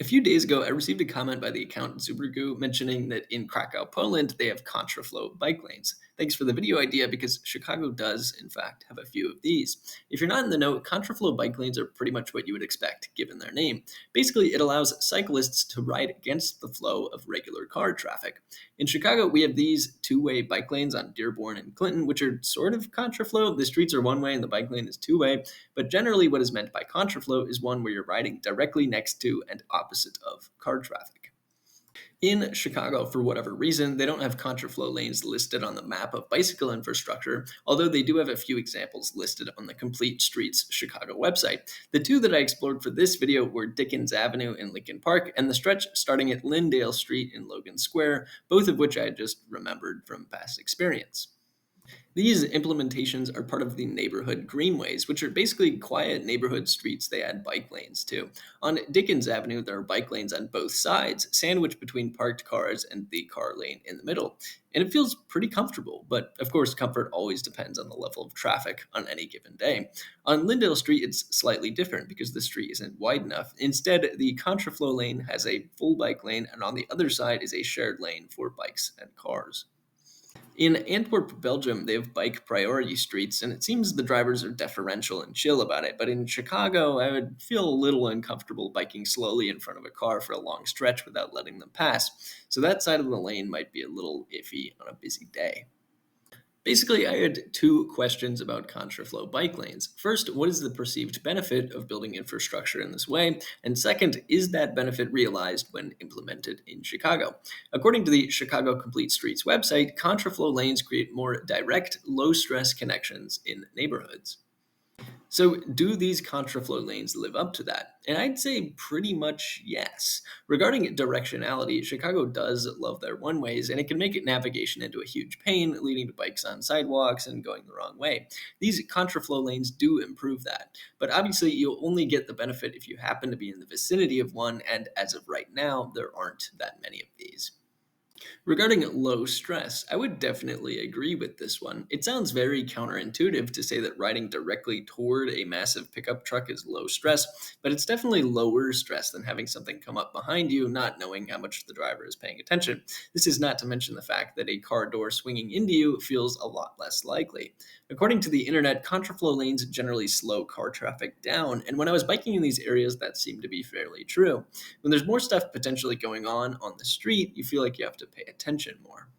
A few days ago, I received a comment by the account Zubergu mentioning that in Krakow, Poland, they have Contraflow bike lanes. Thanks for the video idea because Chicago does, in fact, have a few of these. If you're not in the know, Contraflow bike lanes are pretty much what you would expect given their name. Basically, it allows cyclists to ride against the flow of regular car traffic. In Chicago, we have these two-way bike lanes on Dearborn and Clinton, which are sort of Contraflow. The streets are one way and the bike lane is two-way. But generally, what is meant by contraflow is one where you're riding directly next to and opposite of car traffic. In Chicago, for whatever reason, they don't have contraflow lanes listed on the map of bicycle infrastructure, although they do have a few examples listed on the Complete Streets Chicago website. The two that I explored for this video were Dickens Avenue in Lincoln Park and the stretch starting at Lyndale Street in Logan Square, both of which I had just remembered from past experience. These implementations are part of the neighborhood greenways, which are basically quiet neighborhood streets they add bike lanes to. On Dickens Avenue, there are bike lanes on both sides, sandwiched between parked cars and the car lane in the middle. And it feels pretty comfortable, but of course, comfort always depends on the level of traffic on any given day. On Lyndale Street, it's slightly different because the street isn't wide enough. Instead, the contraflow lane has a full bike lane, and on the other side is a shared lane for bikes and cars. In Antwerp, Belgium, they have bike priority streets, and it seems the drivers are deferential and chill about it. But in Chicago, I would feel a little uncomfortable biking slowly in front of a car for a long stretch without letting them pass. So that side of the lane might be a little iffy on a busy day. Basically, I had two questions about contraflow bike lanes. First, what is the perceived benefit of building infrastructure in this way? And second, is that benefit realized when implemented in Chicago? According to the Chicago Complete Streets website, contraflow lanes create more direct, low stress connections in neighborhoods. So, do these contraflow lanes live up to that? And I'd say pretty much yes. Regarding directionality, Chicago does love their one ways, and it can make navigation into a huge pain, leading to bikes on sidewalks and going the wrong way. These contraflow lanes do improve that, but obviously, you'll only get the benefit if you happen to be in the vicinity of one, and as of right now, there aren't that many of these. Regarding low stress, I would definitely agree with this one. It sounds very counterintuitive to say that riding directly toward a massive pickup truck is low stress, but it's definitely lower stress than having something come up behind you, not knowing how much the driver is paying attention. This is not to mention the fact that a car door swinging into you feels a lot less likely. According to the internet, contraflow lanes generally slow car traffic down, and when I was biking in these areas, that seemed to be fairly true. When there's more stuff potentially going on the street, you feel like you have to pay attention more.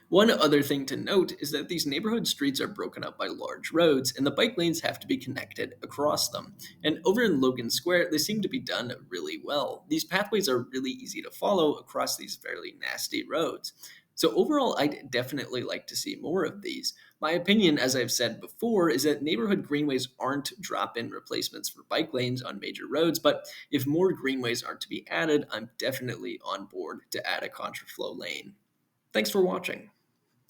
One other thing to note is that these neighborhood streets are broken up by large roads, and the bike lanes have to be connected across them. And over in Logan Square, they seem to be done really well. These pathways are really easy to follow across these fairly nasty roads. So, overall, I'd definitely like to see more of these. My opinion, as I've said before, is that neighborhood greenways aren't drop in replacements for bike lanes on major roads, but if more greenways are to be added, I'm definitely on board to add a contraflow lane. Thanks for watching.